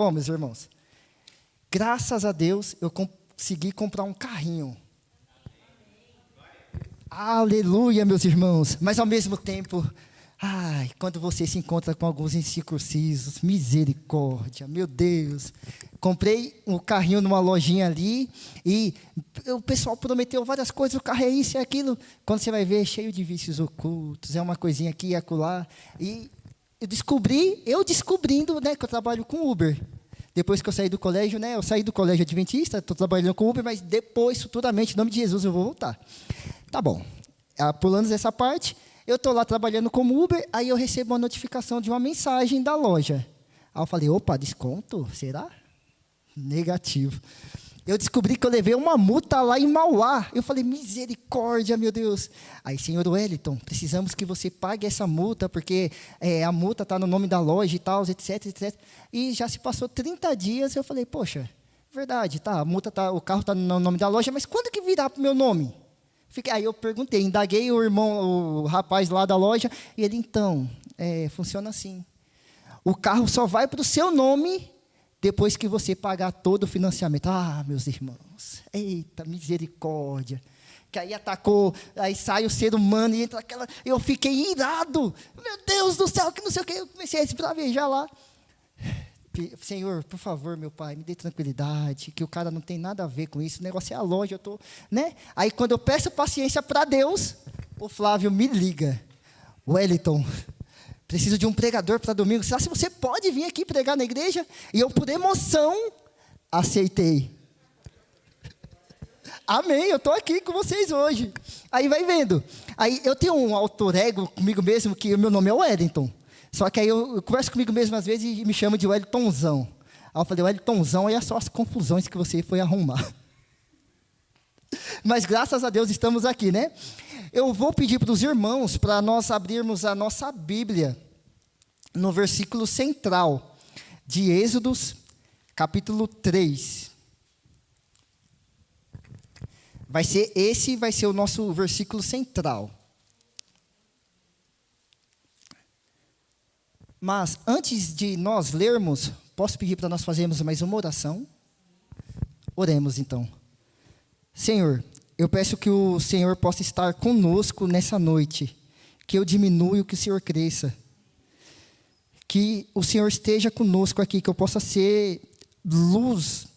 Bom, meus irmãos, graças a Deus eu consegui comprar um carrinho. Aleluia, meus irmãos. Mas ao mesmo tempo, quando você se encontra com alguns incircuncisos, misericórdia, meu Deus. Comprei um carrinho numa lojinha ali e o pessoal prometeu várias coisas, o carro é isso e aquilo. Quando você vai ver, é cheio de vícios ocultos, é uma coisinha aqui e acolá. E eu descobrindo, né, que eu trabalho com Uber. Depois que eu saí do colégio, né, eu saí do colégio adventista, estou trabalhando com Uber, mas depois, futuramente, em nome de Jesus, eu vou voltar. Tá bom. Pulando essa parte, eu estou lá trabalhando como Uber, aí eu recebo uma notificação de uma mensagem da loja. Aí eu falei, opa, desconto? Será? Negativo. Eu descobri que eu levei uma multa lá em Mauá. Eu falei, misericórdia, meu Deus. Aí, senhor Wellington, precisamos que você pague essa multa, porque a multa está no nome da loja e tal, etc, etc. E já se passou 30 dias, eu falei, poxa, verdade, tá, a multa tá, o carro está no nome da loja, mas quando que virá para o meu nome? Aí eu perguntei, indaguei o rapaz lá da loja, e ele, então, funciona assim. O carro só vai para o seu nome depois que você pagar todo o financiamento. Meus irmãos, eita, misericórdia. Que aí atacou, aí sai o ser humano e entra aquela... Eu fiquei irado. Meu Deus do céu, que não sei o que. Eu comecei a esbravejar lá. Senhor, por favor, meu pai, me dê tranquilidade, que o cara não tem nada a ver com isso, o negócio é a loja, eu estou... Né? Aí quando eu peço paciência para Deus, o Flávio me liga. Wellington, preciso de um pregador para domingo. Será que você pode vir aqui pregar na igreja? E eu, por emoção, aceitei. Amém, eu estou aqui com vocês hoje. Aí vai vendo. Aí eu tenho um alter ego comigo mesmo, que o meu nome é Wellington. Só que aí eu converso comigo mesmo às vezes e me chamo de Wellingtonzão. Aí eu falei, Wellingtonzão, é só as confusões que você foi arrumar. Mas graças a Deus estamos aqui, né? Eu vou pedir para os irmãos para nós abrirmos a nossa Bíblia no versículo central de Êxodos, capítulo 3. Esse vai ser o nosso versículo central. Mas antes de nós lermos, posso pedir para nós fazermos mais uma oração? Oremos então. Senhor, eu peço que o Senhor possa estar conosco nessa noite, que eu diminua e que o Senhor cresça. Que o Senhor esteja conosco aqui, que eu possa ser luz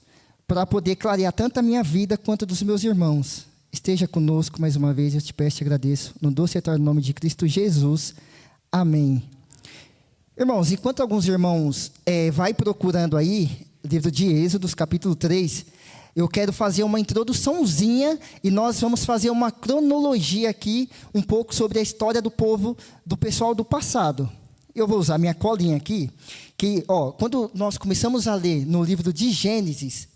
para poder clarear tanto a minha vida quanto a dos meus irmãos. Esteja conosco mais uma vez, eu te peço e te agradeço. No doce e eterno nome de Cristo Jesus. Amém. Irmãos, enquanto alguns irmãos vai procurando aí, livro de Êxodos, capítulo 3, eu quero fazer uma introduçãozinha e nós vamos fazer uma cronologia aqui, um pouco sobre a história do povo, do pessoal do passado. Eu vou usar minha colinha aqui, que, quando nós começamos a ler no livro de Gênesis,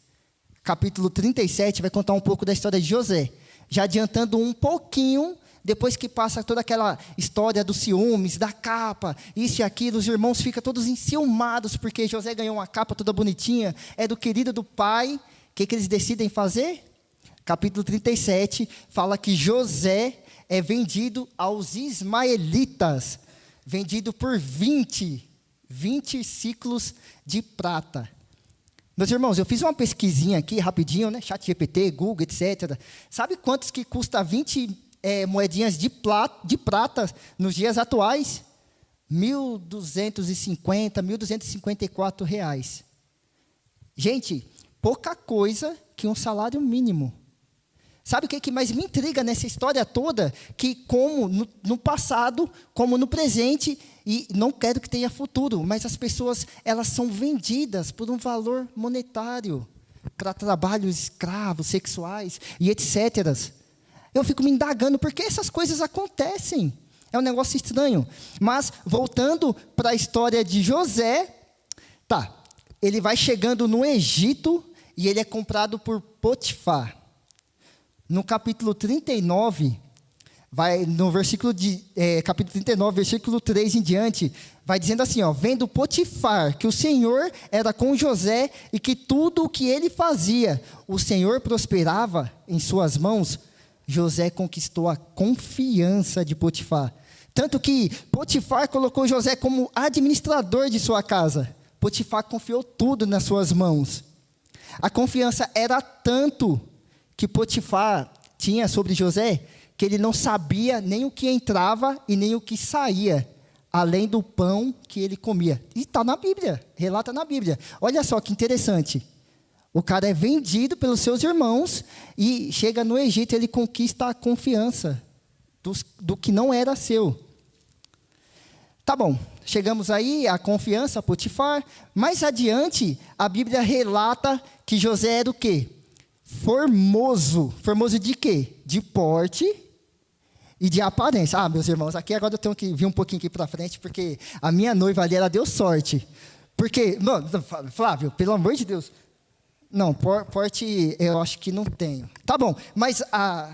capítulo 37, vai contar um pouco da história de José. Já adiantando um pouquinho, depois que passa toda aquela história dos ciúmes, da capa, isso e aquilo, os irmãos ficam todos enciumados, porque José ganhou uma capa toda bonitinha, é do querido do pai. O que eles decidem fazer? Capítulo 37, fala que José é vendido aos ismaelitas, vendido por 20 ciclos de prata. Meus irmãos, eu fiz uma pesquisinha aqui, rapidinho, né? ChatGPT, Google, etc. Sabe quantos que custa 20 moedinhas de prata nos dias atuais? R$1.250, R$1.254. Gente, pouca coisa que um salário mínimo. Sabe o que mais me intriga nessa história toda? Que como no passado, como no presente, e não quero que tenha futuro, mas as pessoas, elas são vendidas por um valor monetário, para trabalhos escravos, sexuais e etc. Eu fico me indagando, por que essas coisas acontecem? É um negócio estranho. Mas, voltando para a história de José, ele vai chegando no Egito e ele é comprado por Potifar. No capítulo 39, no versículo capítulo 39, versículo 3 em diante, vai dizendo assim, vendo Potifar, que o Senhor era com José e que tudo o que ele fazia, o Senhor prosperava em suas mãos, José conquistou a confiança de Potifar. Tanto que Potifar colocou José como administrador de sua casa. Potifar confiou tudo nas suas mãos. A confiança era tanto que Potifar tinha sobre José, que ele não sabia nem o que entrava e nem o que saía, além do pão que ele comia. E está na Bíblia, relata na Bíblia. Olha só que interessante. O cara é vendido pelos seus irmãos e chega no Egito, ele conquista a confiança do que não era seu. Tá bom, chegamos aí à confiança, Potifar. Mais adiante, a Bíblia relata que José era o quê? Formoso. Formoso de quê? De porte e de aparência. Ah, meus irmãos, aqui agora eu tenho que vir um pouquinho aqui para frente, porque a minha noiva ali, ela deu sorte. Porque, não, Flávio, pelo amor de Deus. Não, porte eu acho que não tenho. Tá bom, mas a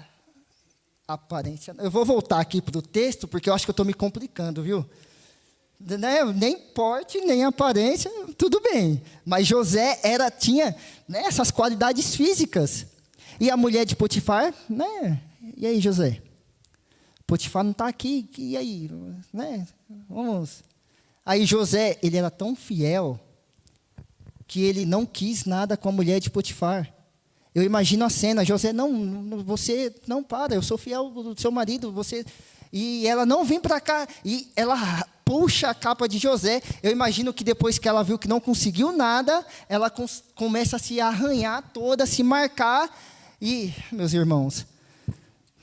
aparência... Eu vou voltar aqui para o texto, porque eu acho que eu estou me complicando, viu? Nem porte, nem aparência, tudo bem. Mas José tinha, né, essas qualidades físicas. E a mulher de Potifar, né? E aí, José? Potifar não está aqui, e aí? Né? Vamos. Aí José, ele era tão fiel que ele não quis nada com a mulher de Potifar. Eu imagino a cena, José, não, você não para, eu sou fiel do seu marido, você... E ela não vem para cá, e ela puxa a capa de José. Eu imagino que depois que ela viu que não conseguiu nada, ela começa a se arranhar toda, a se marcar. E, meus irmãos,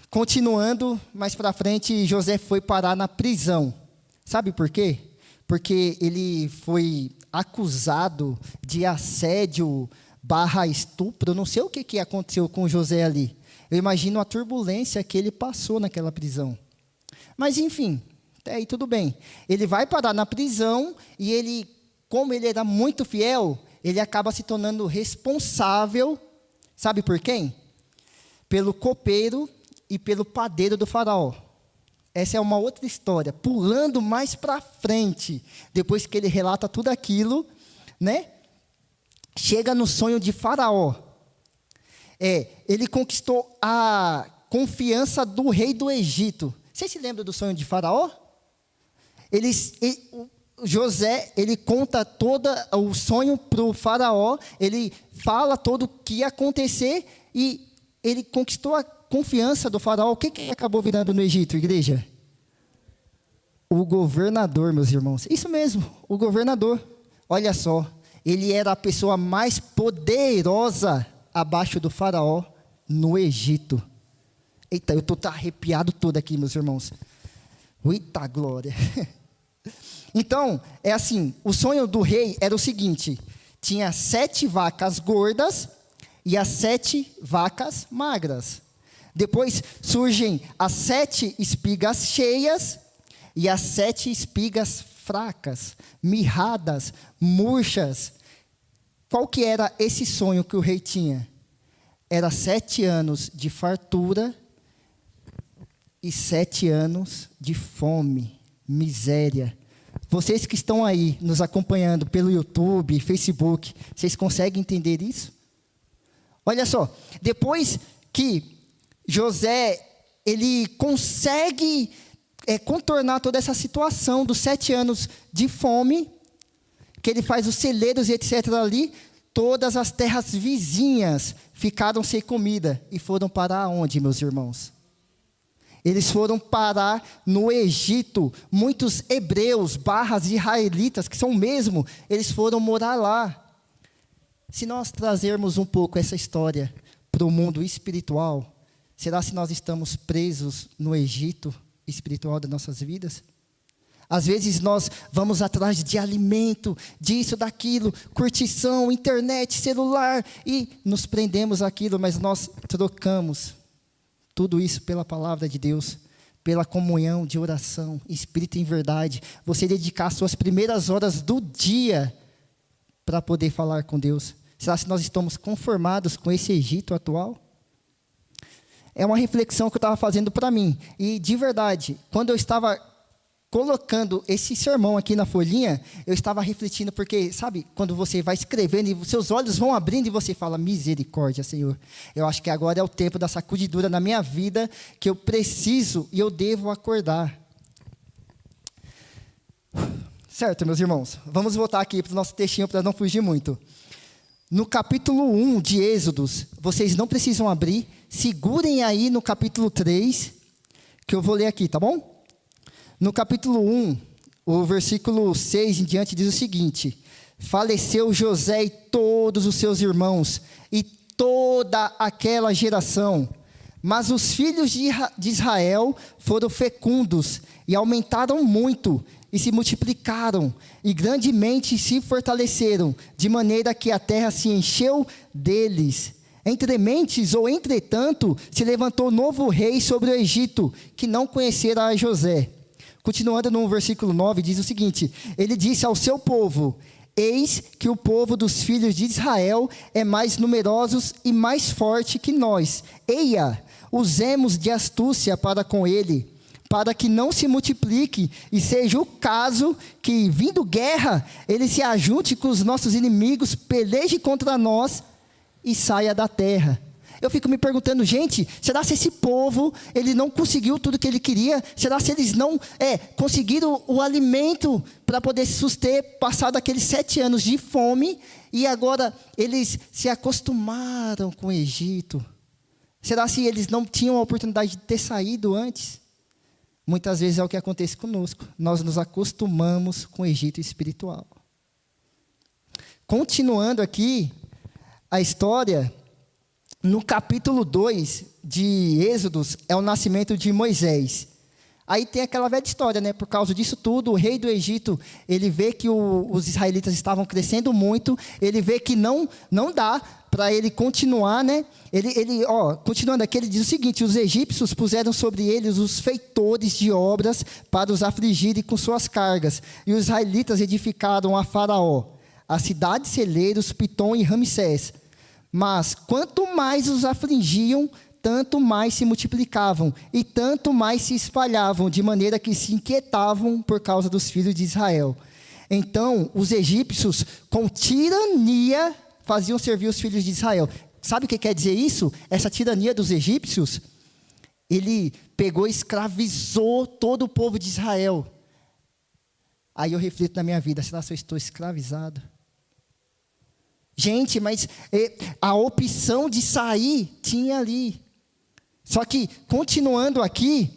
continuando mais para frente, José foi parar na prisão. Sabe por quê? Porque ele foi acusado de assédio / estupro. Eu não sei o que aconteceu com José ali. Eu imagino a turbulência que ele passou naquela prisão. Mas, enfim, até aí tudo bem. Ele vai parar na prisão e ele, como ele era muito fiel, ele acaba se tornando responsável, sabe por quem? Pelo copeiro e pelo padeiro do faraó. Essa é uma outra história. Pulando mais para frente, depois que ele relata tudo aquilo, né? Chega no sonho de Faraó. Ele conquistou a confiança do rei do Egito. Você se lembra do sonho de Faraó? José, ele conta todo o sonho para o Faraó, ele fala todo o que ia acontecer e ele conquistou a confiança do Faraó. O que acabou virando no Egito, igreja? O governador, meus irmãos. Isso mesmo, o governador. Olha só, ele era a pessoa mais poderosa abaixo do Faraó no Egito. Eita, eu estou arrepiado todo aqui, meus irmãos. Eita glória. Então, é assim, o sonho do rei era o seguinte: tinha 7 vacas gordas e as 7 vacas magras. Depois surgem as 7 espigas cheias e as 7 espigas fracas, mirradas, murchas. Qual que era esse sonho que o rei tinha? Era 7 anos de fartura e 7 anos de fome, miséria. Vocês que estão aí nos acompanhando pelo YouTube, Facebook, vocês conseguem entender isso? Olha só, depois que José, ele consegue contornar toda essa situação dos 7 anos de fome, que ele faz os celeiros e etc. ali, todas as terras vizinhas ficaram sem comida e foram parar onde, meus irmãos? Eles foram parar no Egito. Muitos hebreus / israelitas, que são mesmo, eles foram morar lá. Se nós trazermos um pouco essa história para o mundo espiritual, será se nós estamos presos no Egito espiritual das nossas vidas? Às vezes nós vamos atrás de alimento, disso, daquilo, curtição, internet, celular, e nos prendemos àquilo, mas nós trocamos tudo isso pela palavra de Deus, pela comunhão de oração, espírito em verdade. Você dedicar as suas primeiras horas do dia para poder falar com Deus. Será que nós estamos conformados com esse Egito atual? É uma reflexão que eu estava fazendo para mim. E de verdade, quando eu estava colocando esse sermão aqui na folhinha, eu estava refletindo, porque, sabe, quando você vai escrevendo e seus olhos vão abrindo e você fala, misericórdia, Senhor. Eu acho que agora é o tempo da sacudidura na minha vida, que eu preciso e eu devo acordar. Certo, meus irmãos? Vamos voltar aqui para o nosso textinho para não fugir muito. No capítulo 1 de Êxodos, vocês não precisam abrir, segurem aí no capítulo 3, que eu vou ler aqui, tá bom? No capítulo 1, o versículo 6 em diante diz o seguinte: faleceu José e todos os seus irmãos, e toda aquela geração. Mas os filhos de Israel foram fecundos, e aumentaram muito, e se multiplicaram, e grandemente se fortaleceram, de maneira que a terra se encheu deles. Entrementes, ou entretanto, se levantou novo rei sobre o Egito, que não conhecera a José. Continuando no versículo 9, diz o seguinte: ele disse ao seu povo: eis que o povo dos filhos de Israel é mais numeroso e mais forte que nós. Eia, usemos de astúcia para com ele, para que não se multiplique, e seja o caso que, vindo guerra, ele se ajunte com os nossos inimigos, peleje contra nós e saia da terra. Eu fico me perguntando, gente, será se esse povo, ele não conseguiu tudo que ele queria? Será se eles não conseguiram o alimento para poder se suster, passado aqueles 7 anos de fome, e agora eles se acostumaram com o Egito? Será se eles não tinham a oportunidade de ter saído antes? Muitas vezes é o que acontece conosco. Nós nos acostumamos com o Egito espiritual. Continuando aqui a história, no capítulo 2 de Êxodos, é o nascimento de Moisés. Aí tem aquela velha história, né? Por causa disso tudo, o rei do Egito, ele vê que os israelitas estavam crescendo muito, ele vê que não dá para ele continuar, né? Continuando aqui, ele diz o seguinte: os egípcios puseram sobre eles os feitores de obras para os afligirem com suas cargas, e os israelitas edificaram a Faraó as cidades celeiros, Pitom e Ramsés. Mas quanto mais os afligiam, tanto mais se multiplicavam, e tanto mais se espalhavam, de maneira que se inquietavam por causa dos filhos de Israel. Então, os egípcios, com tirania, faziam servir os filhos de Israel. Sabe o que quer dizer isso? Essa tirania dos egípcios, ele pegou e escravizou todo o povo de Israel. Aí eu reflito na minha vida: será que eu estou escravizado? Gente, mas a opção de sair tinha ali. Só que, continuando aqui,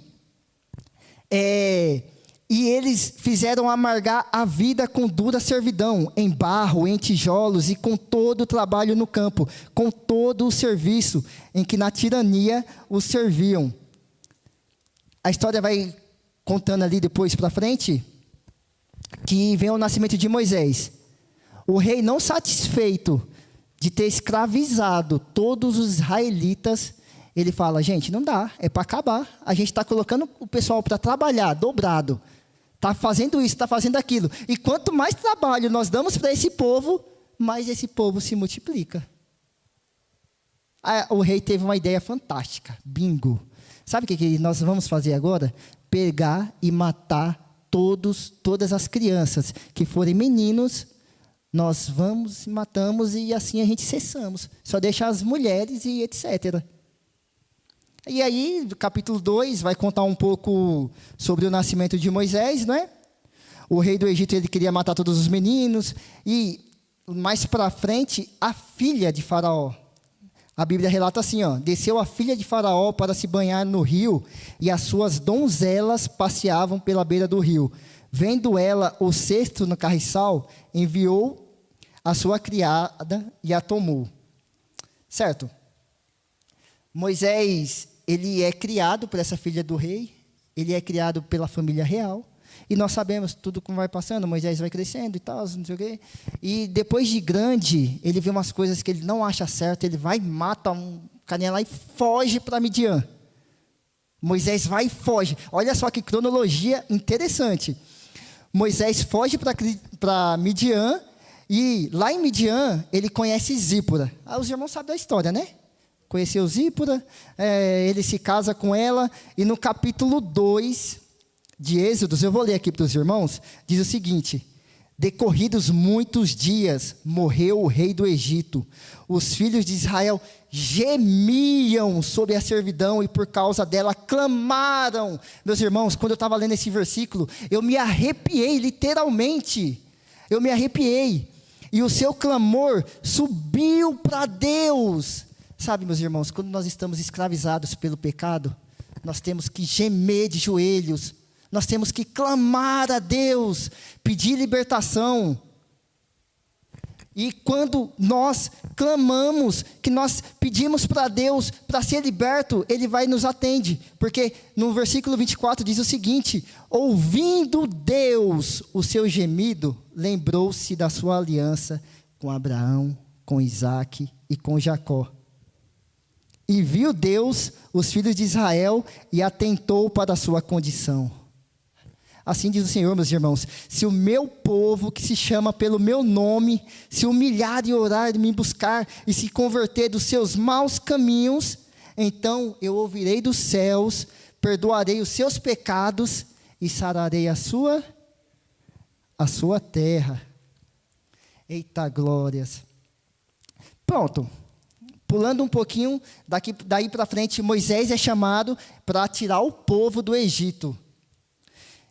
e eles fizeram amargar a vida com dura servidão, em barro, em tijolos, e com todo o trabalho no campo, com todo o serviço em que na tirania os serviam. A história vai contando ali depois para frente, que vem o nascimento de Moisés. O rei, não satisfeito de ter escravizado todos os israelitas, ele fala: gente, não dá, é para acabar. A gente está colocando o pessoal para trabalhar dobrado, está fazendo isso, está fazendo aquilo. E quanto mais trabalho nós damos para esse povo, mais esse povo se multiplica. O rei teve uma ideia fantástica: bingo. Sabe o que nós vamos fazer agora? Pegar e matar todas as crianças que forem meninos. Nós vamos, matamos, e assim a gente cessamos. Só deixa as mulheres e etc. E aí, no capítulo 2, vai contar um pouco sobre o nascimento de Moisés, não é? O rei do Egito, ele queria matar todos os meninos. E mais para frente, a filha de Faraó. A Bíblia relata assim, desceu a filha de Faraó para se banhar no rio, e as suas donzelas passeavam pela beira do rio. Vendo ela o cesto no carriçal, enviou a sua criada e a tomou. Certo? Moisés, ele é criado por essa filha do rei, ele é criado pela família real, e nós sabemos tudo como vai passando. Moisés vai crescendo e tal, não sei o quê. E depois de grande, ele vê umas coisas que ele não acha certo, ele vai, mata um carinha lá e foge para Midian. Moisés vai e foge. Olha só que cronologia interessante. Moisés foge para Midian, e lá em Midian, ele conhece Zípora. Os irmãos sabem da história, né? Conheceu Zípora, ele se casa com ela, e no capítulo 2 de Êxodos, eu vou ler aqui para os irmãos, diz o seguinte: Decorridos muitos dias, morreu o rei do Egito. Os filhos de Israel gemiam sob a servidão e por causa dela clamaram. Meus irmãos, quando eu estava lendo esse versículo, eu me arrepiei, literalmente. Eu me arrepiei. E o seu clamor subiu para Deus. Sabe, meus irmãos, quando nós estamos escravizados pelo pecado, nós temos que gemer de joelhos. Nós temos que clamar a Deus, pedir libertação. E quando nós clamamos, que nós pedimos para Deus para ser liberto, Ele vai e nos atende. Porque no versículo 24 diz o seguinte: ouvindo Deus o seu gemido, lembrou-se da sua aliança com Abraão, com Isaque e com Jacó. E viu Deus os filhos de Israel e atentou para a sua condição. Assim diz o Senhor, meus irmãos: se o meu povo, que se chama pelo meu nome, se humilhar e orar e me buscar, e se converter dos seus maus caminhos, então eu ouvirei dos céus, perdoarei os seus pecados, e sararei a sua terra. Eita glórias. Pronto. Pulando um pouquinho, daí para frente, Moisés é chamado para tirar o povo do Egito.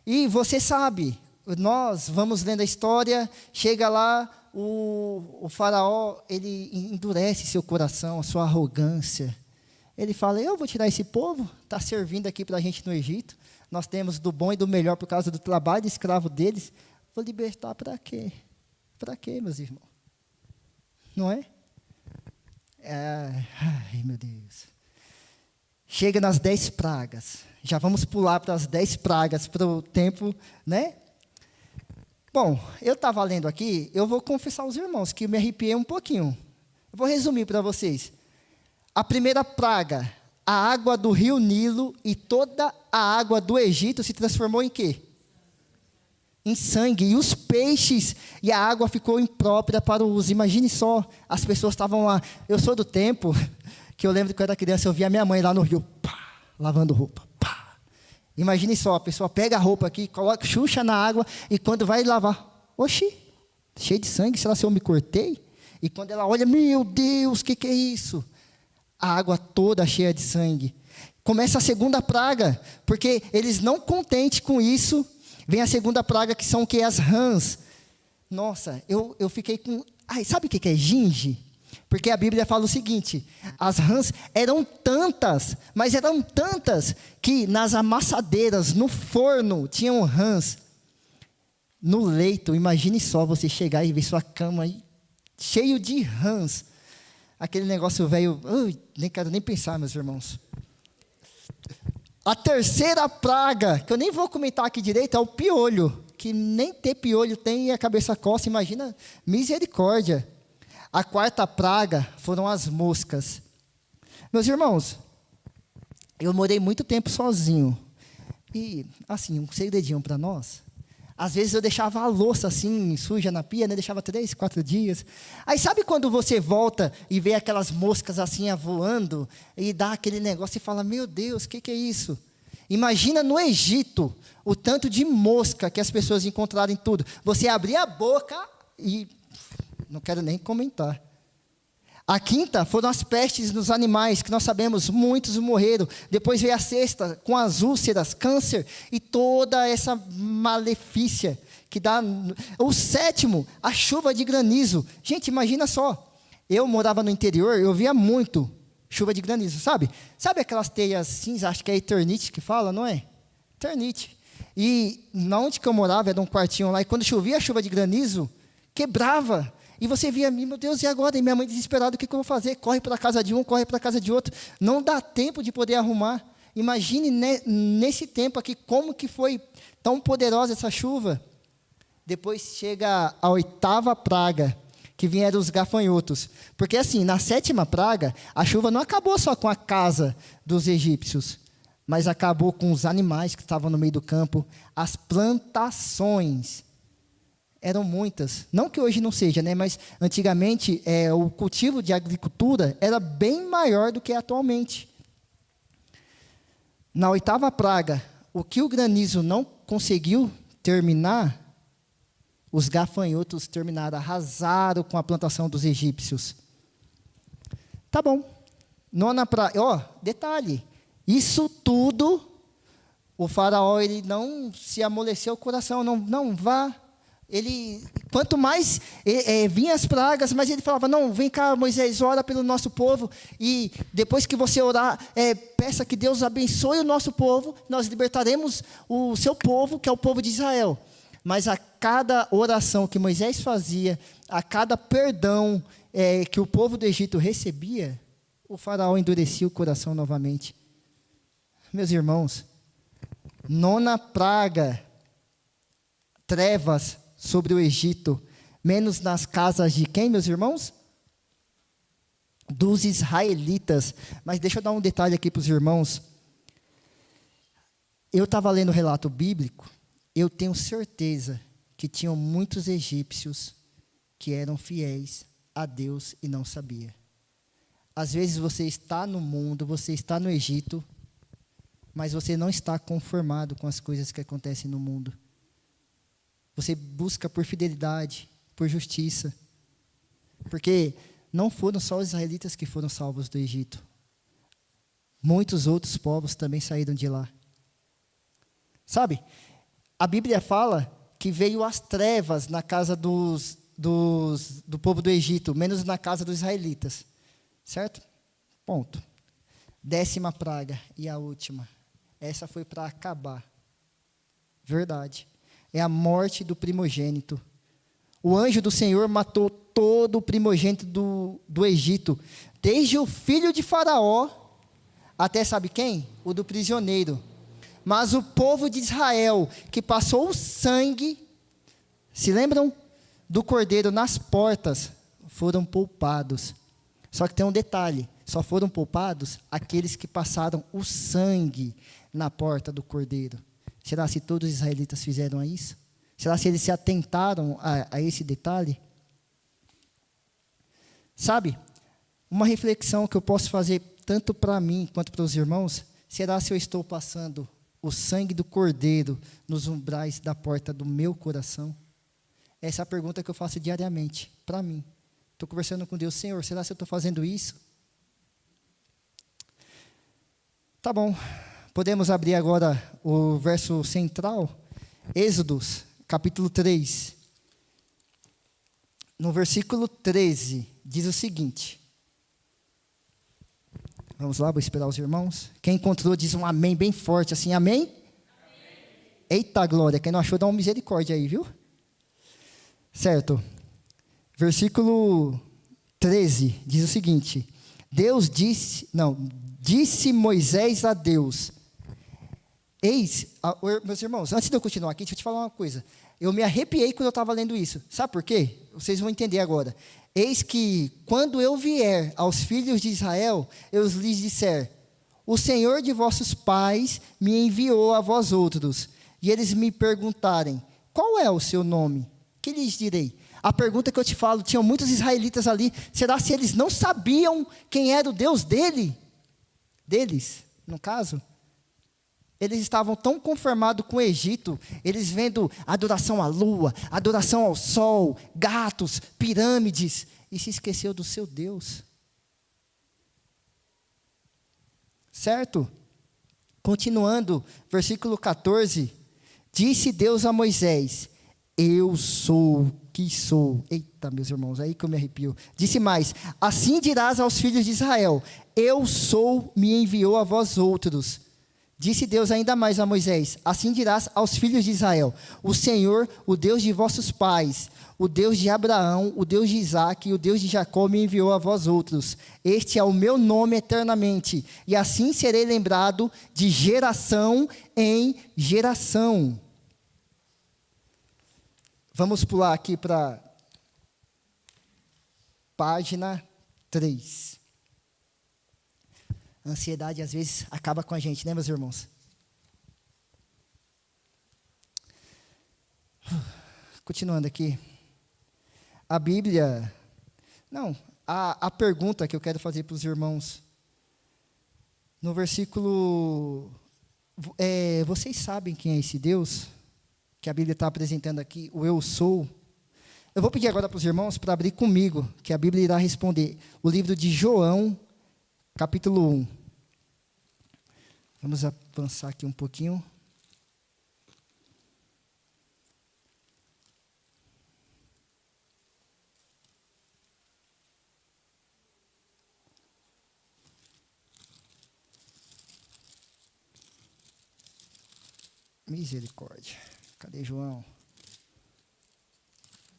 E você sabe, nós vamos lendo a história, chega lá, o faraó, ele endurece seu coração, a sua arrogância. Ele fala: eu vou tirar esse povo, está servindo aqui para a gente no Egito, nós temos do bom e do melhor por causa do trabalho de escravo deles, vou libertar para quê? Para quê, meus irmãos? Não é? Ai, meu Deus. Chega nas 10 pragas. Já vamos pular para as 10 pragas, para o tempo, né? Bom, eu estava lendo aqui, eu vou confessar aos irmãos que eu me arrepiei um pouquinho. Eu vou resumir para vocês. A primeira praga, a água do rio Nilo e toda a água do Egito se transformou em quê? Em sangue. E os peixes e a água ficou imprópria para o uso. Imagine só, as pessoas estavam lá. Eu sou do tempo que eu lembro que quando eu era criança, eu via minha mãe lá no rio, pá, lavando roupa. Imagine só, a pessoa pega a roupa aqui, coloca, chucha na água, e quando vai lavar, oxi, cheio de sangue, será que eu me cortei? E quando ela olha, meu Deus, o que é isso? A água toda cheia de sangue. Começa a segunda praga, porque eles não contentes com isso, vem a segunda praga, que são o quê? As rãs. Nossa, eu fiquei com... Ai, sabe o que é ginge? Porque a Bíblia fala o seguinte: as rãs eram tantas, mas eram tantas, que nas amassadeiras, no forno, tinham rãs. No leito, imagine só você chegar e ver sua cama aí, cheio de rãs. Aquele negócio velho, nem quero nem pensar, meus irmãos. A terceira praga, que eu nem vou comentar aqui direito, é o piolho. Que nem ter piolho tem e a cabeça coça, imagina, misericórdia. A quarta praga foram as moscas. Meus irmãos, eu morei muito tempo sozinho. E, assim, um segredinho para nós. Às vezes eu deixava a louça assim, suja na pia, né? Deixava 3, 4 dias. Aí sabe quando você volta e vê aquelas moscas assim voando? E dá aquele negócio e fala: meu Deus, o que é isso? Imagina no Egito, o tanto de mosca que as pessoas encontraram em tudo. Você abria a boca e... não quero nem comentar. A quinta foram as pestes nos animais, que nós sabemos, muitos morreram. Depois veio a sexta, com as úlceras, câncer e toda essa malefícia que dá. O sétimo, a chuva de granizo. Gente, imagina só. Eu morava no interior, eu via muito chuva de granizo, sabe? Sabe aquelas teias cinza, acho que é eternite que fala, não é? Eternite. E onde que eu morava, era um quartinho lá, e quando chovia a chuva de granizo, quebrava. E você via, meu Deus, e agora? E minha mãe desesperada, o que eu vou fazer? Corre para a casa de um, corre para a casa de outro. Não dá tempo de poder arrumar. Imagine nesse tempo aqui, como que foi tão poderosa essa chuva. Depois chega a oitava praga, que vieram os gafanhotos. Porque assim, na sétima praga, a chuva não acabou só com a casa dos egípcios, mas acabou com os animais que estavam no meio do campo, as plantações. Eram muitas, não que hoje não seja, né? Mas antigamente o cultivo de agricultura era bem maior do que atualmente. Na oitava praga, o que o granizo não conseguiu terminar, os gafanhotos terminaram, arrasaram com a plantação dos egípcios. Tá bom. Nona praga. Ó, detalhe. Isso tudo, o faraó, ele não se amoleceu o coração. Não vá. Ele, quanto mais vinham as pragas, mas ele falava, não, vem cá, Moisés, ora pelo nosso povo, e depois que você orar, peça que Deus abençoe o nosso povo, nós libertaremos o seu povo, que é o povo de Israel. Mas a cada oração que Moisés fazia, a cada perdão que o povo do Egito recebia, o faraó endurecia o coração novamente. Meus irmãos, nona praga, trevas sobre o Egito, menos nas casas de quem, meus irmãos? Dos israelitas. Mas deixa eu dar um detalhe aqui para os irmãos. Eu estava lendo o relato bíblico, eu tenho certeza que tinham muitos egípcios que eram fiéis a Deus e não sabia. Às vezes você está no mundo, você está no Egito, mas você não está conformado com as coisas que acontecem no mundo. Você busca por fidelidade, por justiça. Porque não foram só os israelitas que foram salvos do Egito. Muitos outros povos também saíram de lá. Sabe, a Bíblia fala que veio as trevas na casa do povo do Egito, menos na casa dos israelitas. Certo? Ponto. 10ª praga e a última. Essa foi para acabar. Verdade. É a morte do primogênito. O anjo do Senhor matou todo o primogênito do Egito, desde o filho de Faraó, até sabe quem? O do prisioneiro. Mas o povo de Israel, que passou o sangue, se lembram? Do cordeiro nas portas, foram poupados. Só que tem um detalhe, só foram poupados aqueles que passaram o sangue na porta do cordeiro. Será se todos os israelitas fizeram isso? Será se eles se atentaram a esse detalhe? Sabe, uma reflexão que eu posso fazer tanto para mim quanto para os irmãos, será se eu estou passando o sangue do cordeiro nos umbrais da porta do meu coração? Essa é a pergunta que eu faço diariamente, para mim. Estou conversando com Deus, Senhor, será se eu estou fazendo isso? Tá bom, podemos abrir agora o verso central, Êxodos, capítulo 3. No versículo 13, diz o seguinte. Vamos lá, vou esperar os irmãos. Quem encontrou diz um amém bem forte, assim, amém? Amém. Eita glória, quem não achou dá uma misericórdia aí, viu? Certo. Versículo 13, diz o seguinte. Disse Moisés a Deus, meus irmãos, antes de eu continuar aqui, deixa eu te falar uma coisa. Eu me arrepiei quando eu estava lendo isso. Sabe por quê? Vocês vão entender agora. Eis que, quando eu vier aos filhos de Israel, eu lhes disser, o Senhor de vossos pais me enviou a vós outros, e eles me perguntarem, qual é o seu nome? Que lhes direi? A pergunta que eu te falo, tinham muitos israelitas ali, será se eles não sabiam quem era o Deus deles, no caso? Eles estavam tão conformados com o Egito, eles vendo adoração à lua, adoração ao sol, gatos, pirâmides, e se esqueceu do seu Deus. Certo? Continuando, versículo 14, disse Deus a Moisés, eu sou que sou. Eita, meus irmãos, aí que eu me arrepio. Disse mais, assim dirás aos filhos de Israel, eu sou, me enviou a vós outros. Disse Deus ainda mais a Moisés, assim dirás aos filhos de Israel, o Senhor, o Deus de vossos pais, o Deus de Abraão, o Deus de Isaque e o Deus de Jacó me enviou a vós outros. Este é o meu nome eternamente, e assim serei lembrado de geração em geração. Vamos pular aqui para página 3. A ansiedade, às vezes, acaba com a gente, né, meus irmãos? Continuando aqui. A Bíblia... Não, a pergunta que eu quero fazer para os irmãos. No versículo... vocês sabem quem é esse Deus? Que a Bíblia está apresentando aqui, o eu sou. Eu vou pedir agora para os irmãos para abrir comigo, que a Bíblia irá responder. O livro de João, capítulo 1. Vamos avançar aqui um pouquinho. Misericórdia. Cadê João?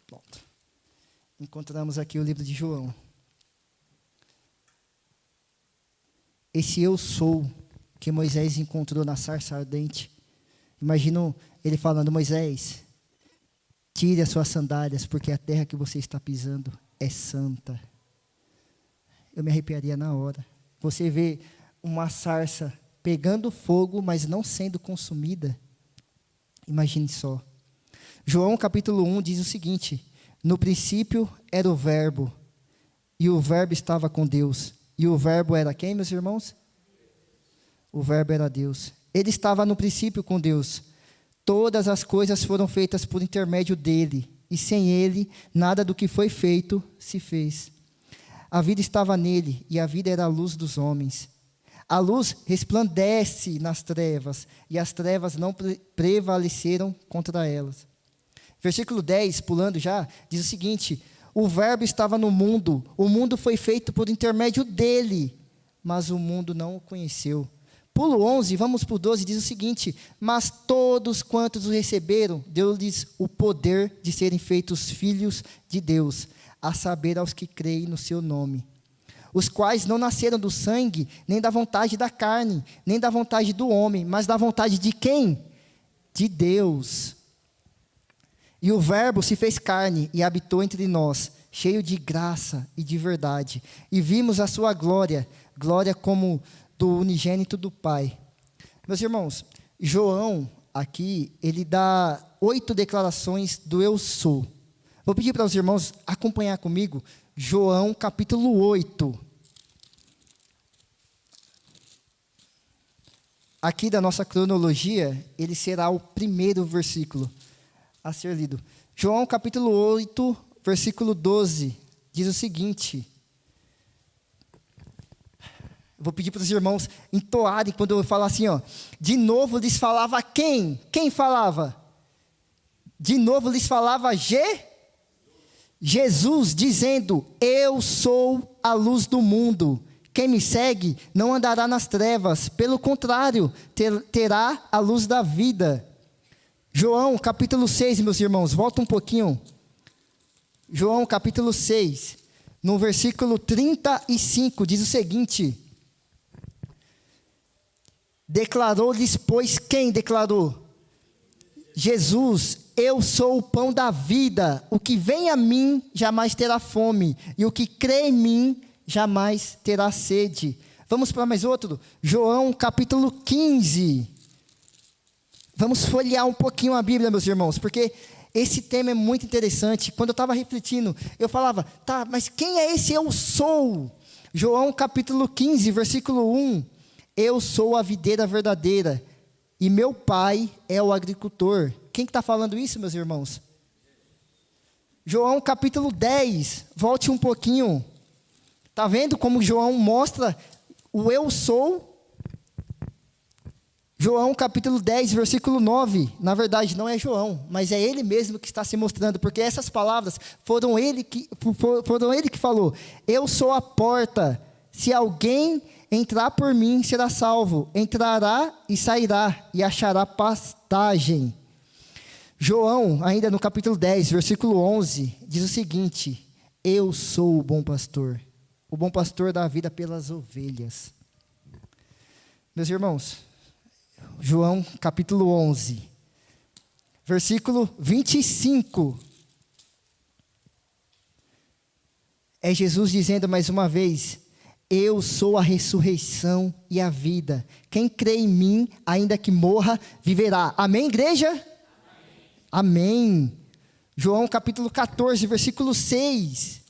Pronto. Encontramos aqui o livro de João. Esse eu sou que Moisés encontrou na sarça ardente. Imagino ele falando: Moisés, tire as suas sandálias, porque a terra que você está pisando é santa. Eu me arrepiaria na hora. Você vê uma sarça pegando fogo, mas não sendo consumida. Imagine só. João capítulo 1 diz o seguinte: no princípio era o verbo, e o verbo estava com Deus. E o verbo era quem, meus irmãos? O verbo era Deus. Ele estava no princípio com Deus. Todas as coisas foram feitas por intermédio dele, e sem ele, nada do que foi feito se fez. A vida estava nele, e a vida era a luz dos homens. A luz resplandece nas trevas, e as trevas não prevaleceram contra elas. Versículo 10, pulando já, diz o seguinte: o verbo estava no mundo, o mundo foi feito por intermédio dele, mas o mundo não o conheceu. Pulo 11, vamos para o 12, diz o seguinte: mas todos quantos o receberam, deu-lhes o poder de serem feitos filhos de Deus, a saber, aos que creem no seu nome. Os quais não nasceram do sangue, nem da vontade da carne, nem da vontade do homem, mas da vontade de quem? De Deus. E o verbo se fez carne e habitou entre nós, cheio de graça e de verdade. E vimos a sua glória, glória como do unigênito do Pai. Meus irmãos, João, aqui, ele dá 8 declarações do eu sou. Vou pedir para os irmãos acompanhar comigo, João capítulo 8. Aqui da nossa cronologia, ele será o primeiro versículo a ser lido. João capítulo 8, versículo 12, diz o seguinte. Vou pedir para os irmãos entoarem quando eu falar assim, ó. De novo lhes falava quem? Quem falava? De novo lhes falava Jesus, dizendo: eu sou a luz do mundo. Quem me segue não andará nas trevas, pelo contrário, terá a luz da vida. João capítulo 6, meus irmãos, volta um pouquinho. João capítulo 6, no versículo 35, diz o seguinte: declarou-lhes, pois, quem declarou? Jesus: eu sou o pão da vida, o que vem a mim jamais terá fome, e o que crê em mim jamais terá sede. Vamos para mais outro, João capítulo 15. Vamos folhear um pouquinho a Bíblia, meus irmãos, porque esse tema é muito interessante. Quando eu estava refletindo, eu falava, tá, mas quem é esse eu sou? João capítulo 15, versículo 1, eu sou a videira verdadeira, e meu pai é o agricultor. Quem que está falando isso, meus irmãos? João capítulo 10, volte um pouquinho. Está vendo como João mostra o eu sou? João capítulo 10, versículo 9. Na verdade, não é João, mas é ele mesmo que está se mostrando, porque essas palavras foram ele que falou. Eu sou a porta, se alguém entrar por mim, será salvo. Entrará e sairá, e achará pastagem. João, ainda no capítulo 10, versículo 11, diz o seguinte: eu sou o bom pastor dá a vida pelas ovelhas. Meus irmãos, João capítulo 11, versículo 25, é Jesus dizendo mais uma vez: eu sou a ressurreição e a vida. Quem crê em mim, ainda que morra, viverá. Amém, igreja? Amém. Amém. João capítulo 14, versículo 6.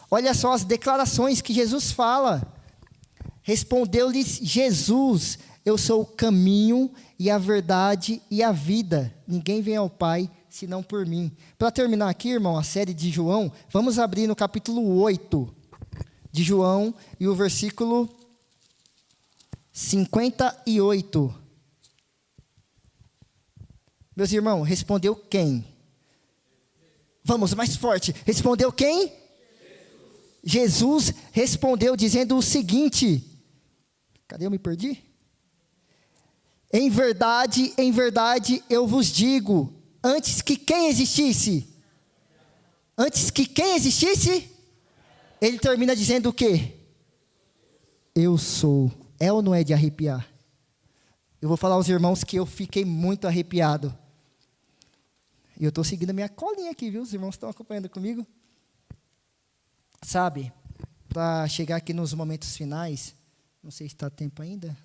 Olha só as declarações que Jesus fala. Respondeu-lhes Jesus: eu sou o caminho e a verdade e a vida. Ninguém vem ao Pai senão por mim. Para terminar aqui, irmão, a série de João, vamos abrir no capítulo 8 de João e o versículo 58. Meus irmãos, respondeu quem? Vamos, mais forte. Respondeu quem? Jesus respondeu dizendo o seguinte. Cadê? Eu me perdi? Em verdade, eu vos digo, antes que quem existisse? Antes que quem existisse? Ele termina dizendo o quê? Eu sou. É ou não é de arrepiar? Eu vou falar aos irmãos que eu fiquei muito arrepiado. E eu estou seguindo a minha colinha aqui, viu? Os irmãos estão acompanhando comigo. Sabe, para chegar aqui nos momentos finais, não sei se está tempo ainda.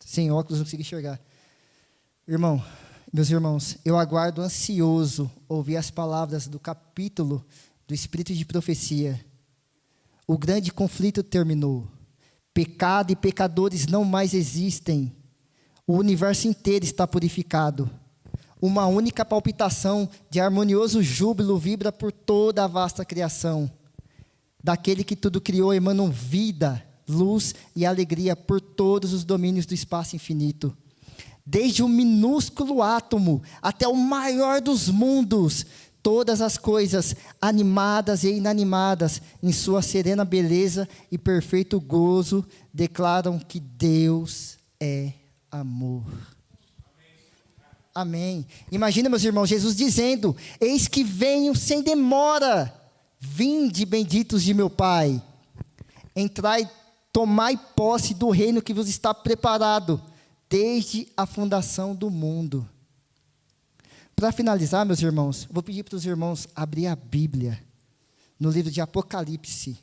Sem óculos, não consigo enxergar. Irmão, meus irmãos, eu aguardo ansioso ouvir as palavras do capítulo do Espírito de Profecia. O grande conflito terminou. Pecado e pecadores não mais existem. O universo inteiro está purificado. Uma única palpitação de harmonioso júbilo vibra por toda a vasta criação. Daquele que tudo criou emanam vida, luz e alegria por todos os domínios do espaço infinito. Desde o minúsculo átomo até o maior dos mundos, todas as coisas, animadas e inanimadas, em sua serena beleza e perfeito gozo, declaram que Deus é amor. Amém. Imagina, meus irmãos, Jesus dizendo: eis que venho sem demora, vinde benditos de meu Pai, entrai, tomai posse do reino que vos está preparado, desde a fundação do mundo. Para finalizar, meus irmãos, vou pedir para os irmãos abrir a Bíblia, no livro de Apocalipse,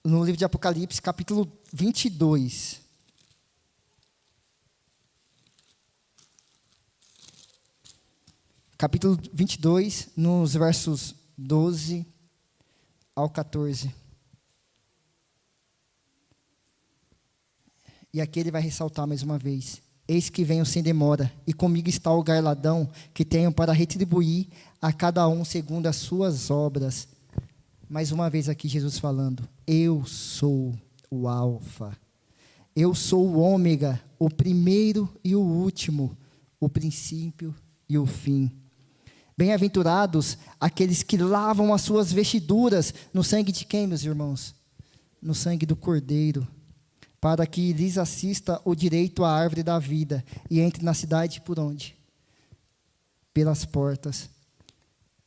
no livro de Apocalipse, capítulo 22. Capítulo 22, nos versos 12 ao 14. E aqui ele vai ressaltar mais uma vez: eis que venho sem demora, e comigo está o galardão que tenho para retribuir a cada um segundo as suas obras. Mais uma vez aqui Jesus falando: eu sou o Alfa, eu sou o Ômega, o primeiro e o último, o princípio e o fim. Bem-aventurados aqueles que lavam as suas vestiduras no sangue de quem, meus irmãos? No sangue do Cordeiro, para que lhes assista o direito à árvore da vida e entre na cidade por onde? Pelas portas.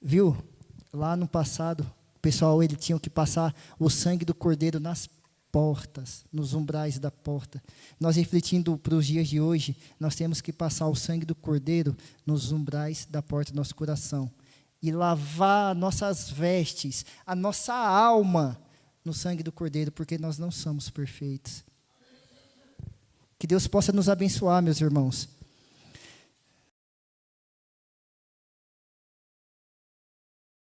Viu? Lá no passado, o pessoal, ele tinha que passar o sangue do Cordeiro nas portas, nos umbrais da porta. Nós, refletindo para os dias de hoje, nós temos que passar o sangue do Cordeiro nos umbrais da porta do nosso coração e lavar nossas vestes, a nossa alma no sangue do Cordeiro, porque nós não somos perfeitos. Que Deus possa nos abençoar, meus irmãos,